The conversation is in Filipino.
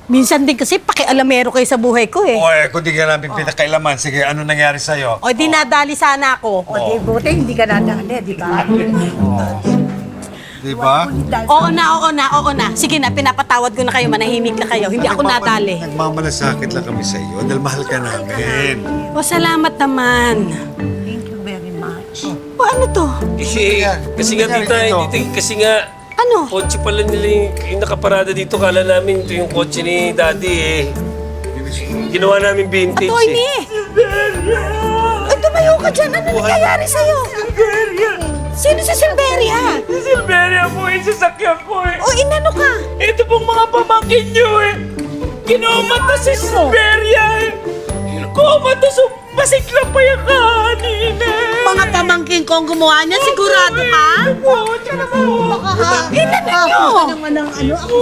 Minsan din kasi pakialamero kayo sa buhay ko eh. Oy, kung di ka namin pinakailaman, sige, ano nangyari sa'yo? O di nadali sana ako. O, di buti, hindi ka nadali, di ba? Di ba? Oo na. Sige na, pinapatawad ko na kayo, manahimik na kayo. Hindi ako nadali. Nagmamalasakit lang kami sa'yo dahil mahal ka namin. O salamat naman. Thank you very much. O ano to? Kasi nga kasi nga, Ano? kotse pala nila yung nakaparada dito. Kala namin ito yung kotse ni Daddy eh. Ginawa namin vintage Atoy ni! Ay, tumayo ka dyan. Ano nangyayari sa'yo? Sino si Silveria? Si Silveria po yung sasakyan po eh. O inano ka? Ito pong mga pamangkin nyo eh. Kinomata si Silveria eh. Kumata so masikla pa yung kanina. Mga pamangkin ko ang gumawa niya, sigurado ka? Oo, tsaka po. Inano nyo? Naman ang ano, ako